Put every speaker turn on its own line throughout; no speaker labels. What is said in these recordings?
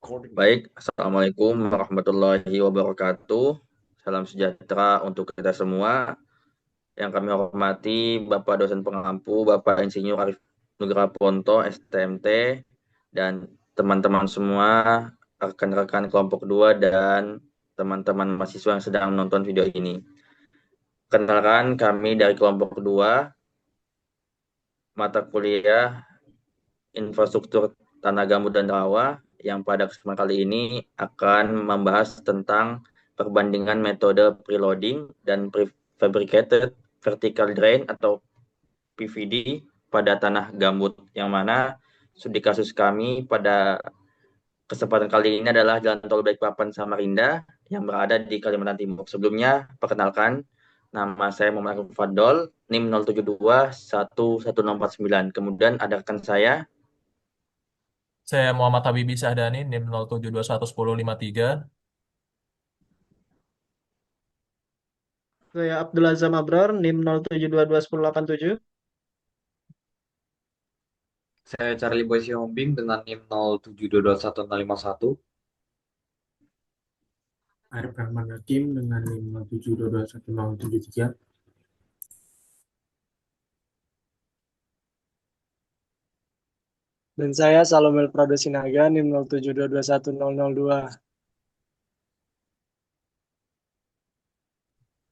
Baik, Assalamualaikum warahmatullahi wabarakatuh. Salam sejahtera untuk kita semua. Yang kami hormati Bapak dosen pengampu, Bapak Insinyur Arif Nugraha Ponto, STMT, dan teman-teman semua, rekan-rekan kelompok 2 dan teman-teman mahasiswa yang sedang menonton video ini. Kenalkan kami dari kelompok 2, mata kuliah infrastruktur tanah gambut dan rawa, yang pada kesempatan kali ini akan membahas tentang perbandingan metode preloading dan prefabricated vertical drain atau PVD pada tanah gambut, yang mana studi kasus kami pada kesempatan kali ini adalah Jalan Tol Balikpapan Samarinda yang berada di Kalimantan Timur. Sebelumnya, perkenalkan, nama saya Muhammad Fadol, NIM 072 11049. Kemudian ada rekan saya.
Saya Muhammad Habibi Sahdani, NIM 07211053.
Saya Abdul Azam Abrar, NIM 07221087.
Saya Charlie Boy Sihombing dengan NIM 07221051.
Arif Rahman Hakim dengan NIM 07221073.
Dan saya Salomel Prado Sinaga, NIM 07221002.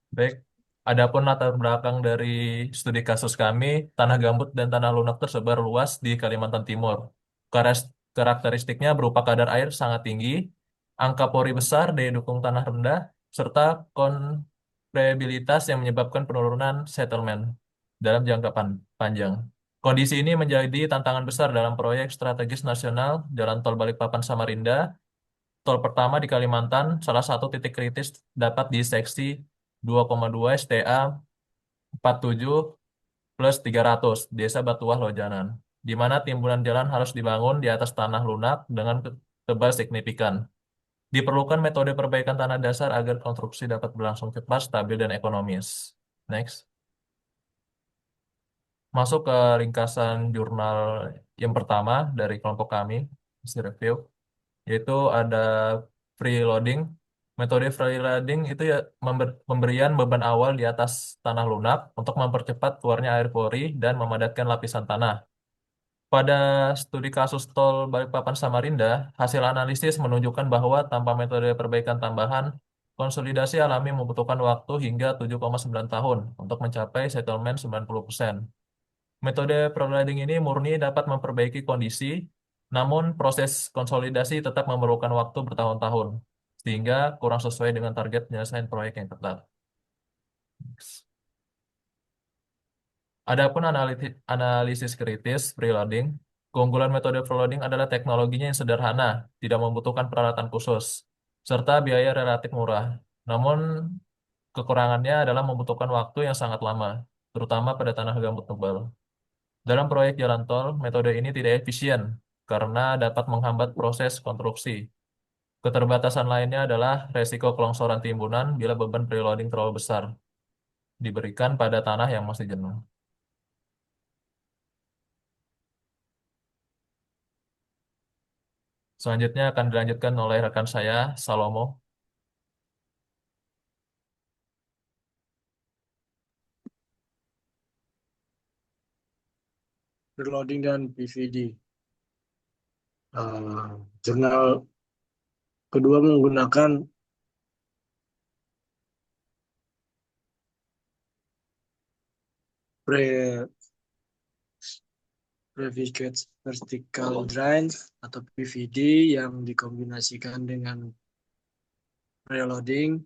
Baik, adapun latar belakang dari studi kasus kami, tanah gambut dan tanah lunak tersebar luas di Kalimantan Timur. Karakteristiknya berupa kadar air sangat tinggi, angka pori besar daya dukung tanah rendah, serta kontrabilitas yang menyebabkan penurunan settlement dalam jangka panjang. Kondisi ini menjadi tantangan besar dalam proyek strategis nasional Jalan Tol Balikpapan Samarinda. Tol pertama di Kalimantan, salah satu titik kritis dapat di seksi 2,2 STA 47 plus 300 Desa Batuah Lojanan, di mana timbunan jalan harus dibangun di atas tanah lunak dengan tebal signifikan. Diperlukan metode perbaikan tanah dasar agar konstruksi dapat berlangsung cepat, stabil, dan ekonomis. Next. Masuk ke ringkasan jurnal yang pertama dari kelompok kami, isi review, yaitu ada preloading. Metode preloading itu ya pemberian beban awal di atas tanah lunak untuk mempercepat keluarnya air pori dan memadatkan lapisan tanah. Pada studi kasus tol Balikpapan Samarinda, hasil analisis menunjukkan bahwa tanpa metode perbaikan tambahan, konsolidasi alami membutuhkan waktu hingga 7,9 tahun untuk mencapai settlement 90%. Metode preloading ini murni dapat memperbaiki kondisi, namun proses konsolidasi tetap memerlukan waktu bertahun-tahun, sehingga kurang sesuai dengan target penyelesaian proyek yang ketat. Adapun analisis kritis preloading, keunggulan metode preloading adalah teknologinya yang sederhana, tidak membutuhkan peralatan khusus, serta biaya relatif murah. Namun, kekurangannya adalah membutuhkan waktu yang sangat lama, terutama pada tanah gambut tebal. Dalam proyek jalan tol, metode ini tidak efisien karena dapat menghambat proses konstruksi. Keterbatasan lainnya adalah resiko kelongsoran timbunan bila beban preloading terlalu besar diberikan pada tanah yang masih jenuh. Selanjutnya akan dilanjutkan oleh rekan saya, Salomo.
Preloading dan PVD. Jurnal kedua menggunakan prefabricated vertical drain atau PVD yang dikombinasikan dengan preloading.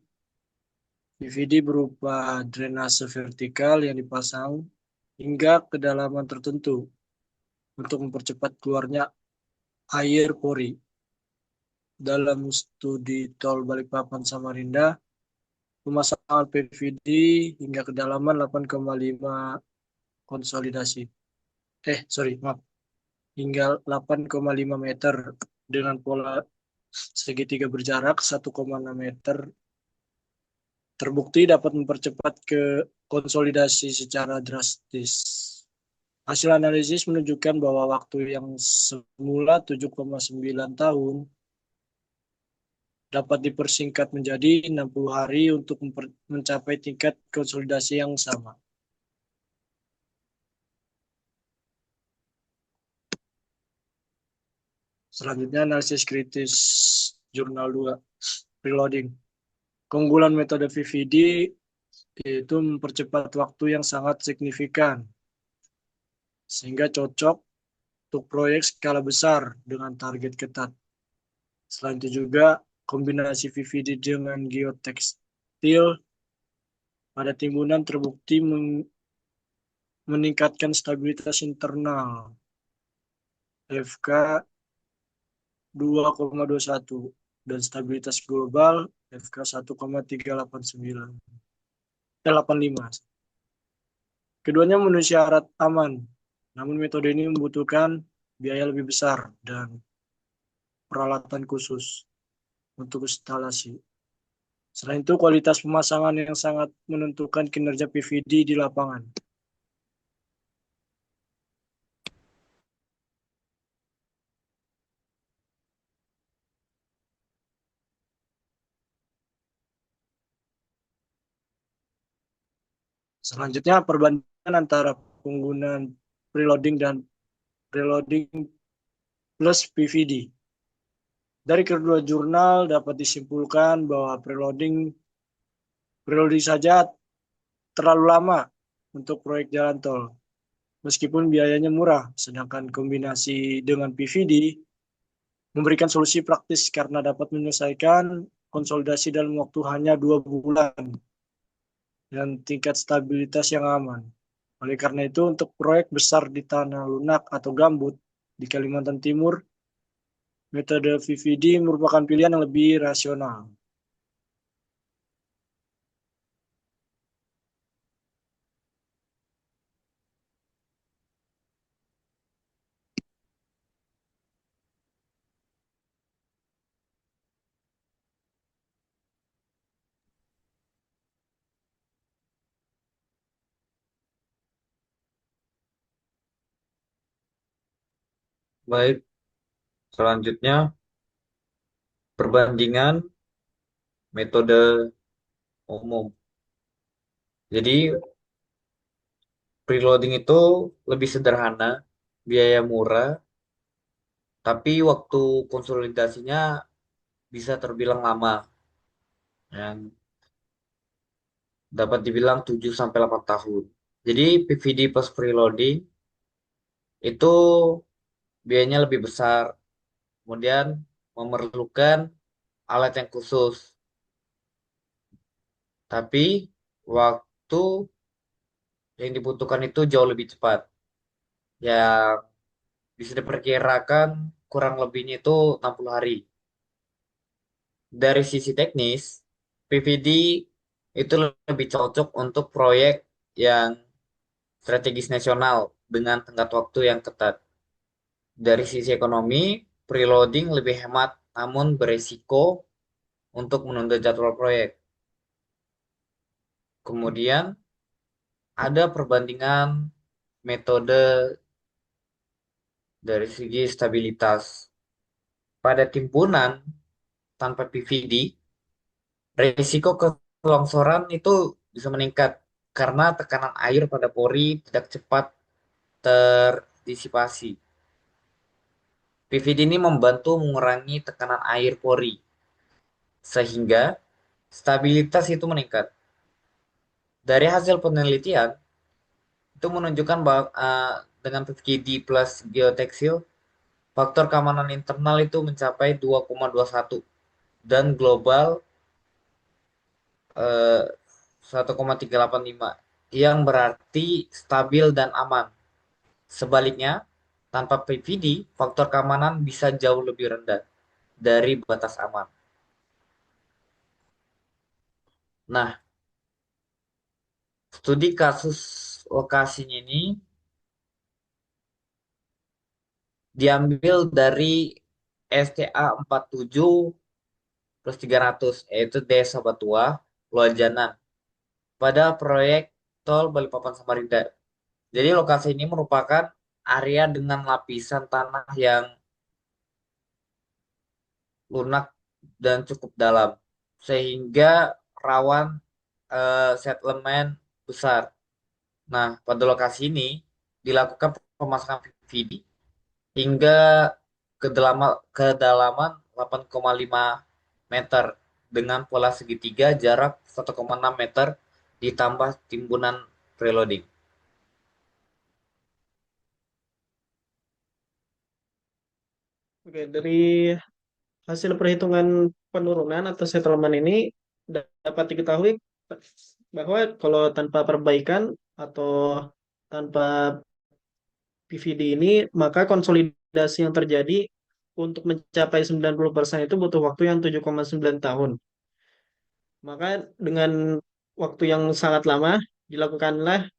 PVD berupa drainase vertikal yang dipasang hingga kedalaman tertentu untuk mempercepat keluarnya air pori. Dalam studi tol Balikpapan Samarinda, pemasangan PVD hingga kedalaman 8,5 konsolidasi. Hingga 8,5 meter dengan pola segitiga berjarak 1,6 meter terbukti dapat mempercepat ke konsolidasi secara drastis. Hasil analisis menunjukkan bahwa waktu yang semula 7,9 tahun dapat dipersingkat menjadi 60 hari untuk mencapai tingkat konsolidasi yang sama. Selanjutnya analisis kritis jurnal 2, preloading. Keunggulan metode VVD yaitu mempercepat waktu yang sangat signifikan, sehingga cocok untuk proyek skala besar dengan target ketat. Selain itu juga kombinasi VVD dengan geotekstil pada timbunan terbukti meningkatkan stabilitas internal FK 2,21 dan stabilitas global FK 1,385. Keduanya memenuhi syarat aman, namun metode ini membutuhkan biaya lebih besar dan peralatan khusus untuk instalasi. Selain itu, kualitas pemasangan yang sangat menentukan kinerja PVD di lapangan. Selanjutnya, perbandingan antara penggunaan preloading dan preloading plus PVD. Dari kedua jurnal dapat disimpulkan bahwa preloading saja terlalu lama untuk proyek jalan tol, meskipun biayanya murah, sedangkan kombinasi dengan PVD memberikan solusi praktis karena dapat menyelesaikan konsolidasi dalam waktu hanya 2 bulan dan tingkat stabilitas yang aman. Oleh karena itu, untuk proyek besar di tanah lunak atau gambut di Kalimantan Timur, metode VVD merupakan pilihan yang lebih rasional.
Baik, selanjutnya perbandingan metode umum. Jadi preloading itu lebih sederhana, biaya murah, tapi waktu konsolidasinya bisa terbilang lama. Yang dapat dibilang 7 sampai 8 tahun. Jadi PVD plus preloading itu biayanya lebih besar, kemudian memerlukan alat yang khusus. Tapi waktu yang dibutuhkan itu jauh lebih cepat. Yang bisa diperkirakan kurang lebihnya itu 60 hari. Dari sisi teknis, PVD itu lebih cocok untuk proyek yang strategis nasional dengan tenggat waktu yang ketat. Dari sisi ekonomi, preloading lebih hemat namun beresiko untuk menunda jadwal proyek. Kemudian ada perbandingan metode dari segi stabilitas. Pada timbunan tanpa PVD, risiko kelongsoran itu bisa meningkat karena tekanan air pada pori tidak cepat terdisipasi. PVD ini membantu mengurangi tekanan air pori, sehingga stabilitas itu meningkat. Dari hasil penelitian, itu menunjukkan bahwa dengan PVD plus geoteksil, faktor keamanan internal itu mencapai 2,21 dan global 1,385 yang berarti stabil dan aman. Sebaliknya, tanpa PVD, faktor keamanan bisa jauh lebih rendah dari batas aman. Nah, studi kasus lokasinya ini diambil dari STA 47 plus 300, yaitu Desa Batua, Loajanan, pada proyek tol Balikpapan Samarinda. Jadi lokasi ini merupakan area dengan lapisan tanah yang lunak dan cukup dalam sehingga rawan settlement besar. Nah, pada lokasi ini dilakukan pemasangan PVD hingga kedalaman 8,5 meter dengan pola segitiga jarak 1,6 meter ditambah timbunan preloading.
Oke, dari hasil perhitungan penurunan atau settlement ini dapat diketahui bahwa kalau tanpa perbaikan atau tanpa PVD ini, maka konsolidasi yang terjadi untuk mencapai 90% itu butuh waktu yang 7,9 tahun. Maka dengan waktu yang sangat lama, dilakukanlah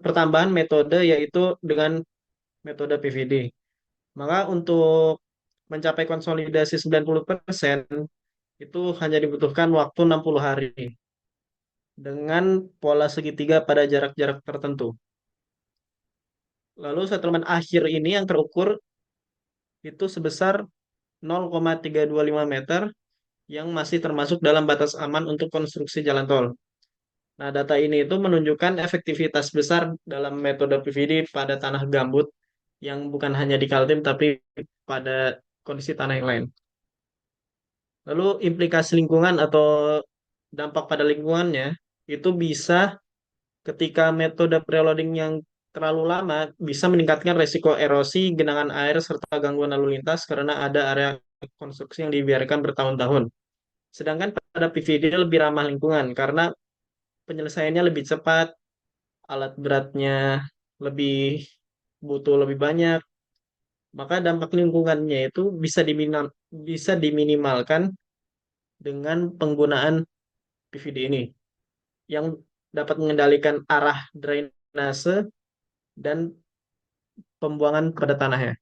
pertambahan metode yaitu dengan metode PVD. Maka untuk mencapai konsolidasi 90% itu hanya dibutuhkan waktu 60 hari dengan pola segitiga pada jarak-jarak tertentu. Lalu settlement akhir ini yang terukur itu sebesar 0,325 meter yang masih termasuk dalam batas aman untuk konstruksi jalan tol. Nah, data ini itu menunjukkan efektivitas besar dalam metode PVD pada tanah gambut yang bukan hanya di Kaltim tapi pada kondisi tanah yang lain. Lalu implikasi lingkungan atau dampak pada lingkungannya itu bisa ketika metode preloading yang terlalu lama bisa meningkatkan resiko erosi, genangan air, serta gangguan lalu lintas karena ada area konstruksi yang dibiarkan bertahun-tahun. Sedangkan pada PVD lebih ramah lingkungan karena penyelesaiannya lebih cepat, alat beratnya lebih butuh lebih banyak, maka dampak lingkungannya itu bisa diminimalkan dengan penggunaan PVD ini yang dapat mengendalikan arah drainase dan pembuangan pada tanahnya.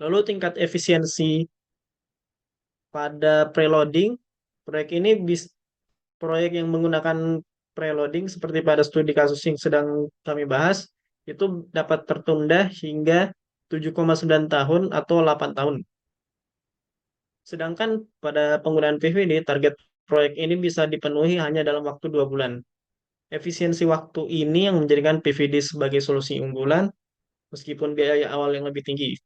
Lalu tingkat efisiensi pada preloading, proyek ini proyek yang menggunakan preloading seperti pada studi kasus yang sedang kami bahas itu dapat tertunda hingga 7,9 tahun atau 8 tahun. Sedangkan pada penggunaan PVD, target proyek ini bisa dipenuhi hanya dalam waktu 2 bulan. Efisiensi waktu ini yang menjadikan PVD sebagai solusi unggulan meskipun biaya awal yang lebih tinggi.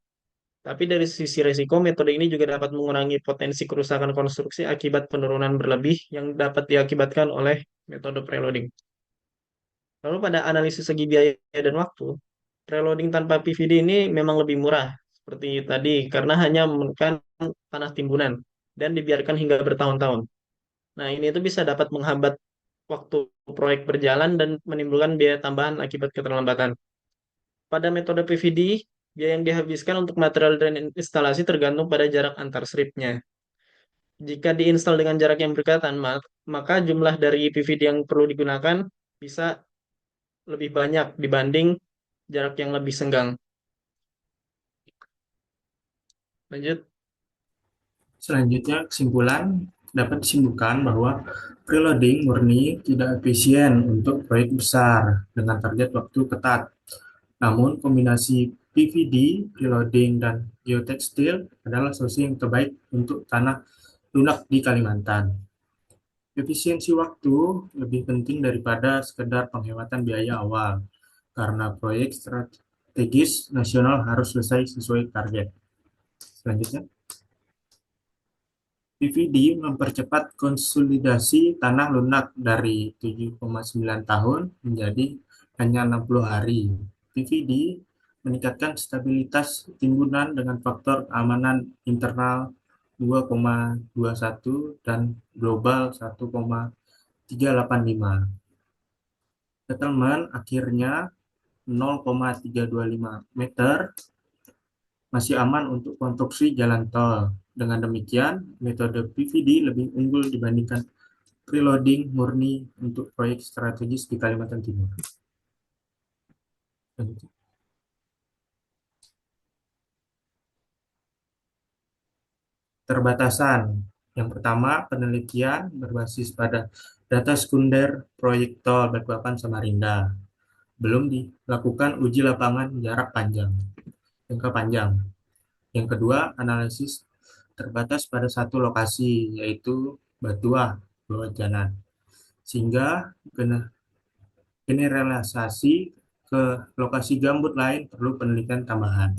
Tapi dari sisi risiko, metode ini juga dapat mengurangi potensi kerusakan konstruksi akibat penurunan berlebih yang dapat diakibatkan oleh metode preloading. Lalu pada analisis segi biaya dan waktu, preloading tanpa PVD ini memang lebih murah, seperti tadi, karena hanya menekan tanah timbunan dan dibiarkan hingga bertahun-tahun. Nah, ini itu bisa dapat menghambat waktu proyek berjalan dan menimbulkan biaya tambahan akibat keterlambatan. Pada metode PVD, biaya yang dihabiskan untuk material dan instalasi tergantung pada jarak antar stripnya. Jika diinstal dengan jarak yang berdekatan, maka jumlah dari PVD yang perlu digunakan bisa lebih banyak dibanding jarak yang lebih senggang. Lanjut.
Selanjutnya, kesimpulan dapat disimpulkan bahwa preloading murni tidak efisien untuk proyek besar dengan target waktu ketat. Namun, kombinasi PVD, preloading, dan geotextile adalah solusi yang terbaik untuk tanah lunak di Kalimantan. Efisiensi waktu lebih penting daripada sekedar penghematan biaya awal, karena proyek strategis nasional harus selesai sesuai target. Selanjutnya, PVD mempercepat konsolidasi tanah lunak dari 7,9 tahun menjadi hanya 60 hari. PVD meningkatkan stabilitas timbunan dengan faktor keamanan internal 2,21 dan global 1,385. Settlement akhirnya 0,325 meter masih aman untuk konstruksi jalan tol. Dengan demikian, metode PVD lebih unggul dibandingkan preloading murni untuk proyek strategis di Kalimantan Timur. Terbatasan. Yang pertama, penelitian berbasis pada data sekunder proyek tol Balikpapan Samarinda. Belum dilakukan uji lapangan jangka panjang. Yang kedua, analisis terbatas pada satu lokasi, yaitu Batuah, Bawah Jalan, sehingga generalisasi ke lokasi gambut lain perlu penelitian tambahan.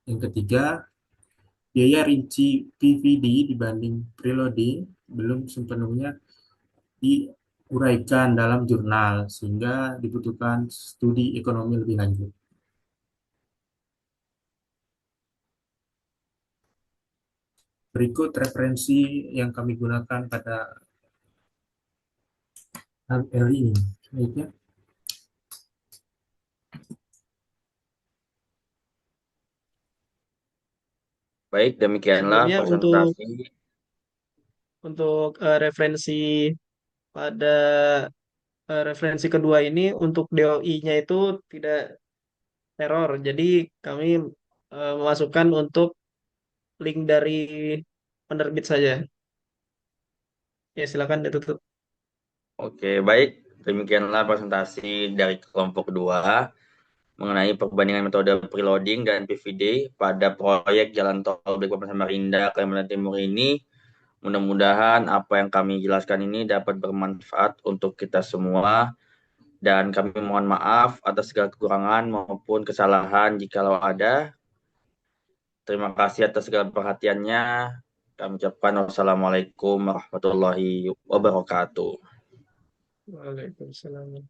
Yang ketiga, biaya rinci PVD dibanding preloading belum sepenuhnya diuraikan dalam jurnal, sehingga dibutuhkan studi ekonomi lebih lanjut. Berikut referensi yang kami gunakan pada hal ini. Baiknya.
Baik, demikianlah
Sebelumnya
presentasi.
untuk referensi pada referensi kedua ini untuk DOI-nya itu tidak error. Jadi kami memasukkan untuk link dari penerbit saja. Ya, silakan ditutup.
Oke, baik. Demikianlah presentasi dari kelompok 2 mengenai perbandingan metode preloading dan PVD pada proyek Jalan Tol Balikpapan Samarinda Kalimantan Timur ini. Mudah-mudahan apa yang kami jelaskan ini dapat bermanfaat untuk kita semua, dan kami mohon maaf atas segala kekurangan maupun kesalahan jikalau ada. Terima kasih atas segala perhatiannya. Kami ucapkan wassalamualaikum warahmatullahi wabarakatuh.
Waalaikumsalam.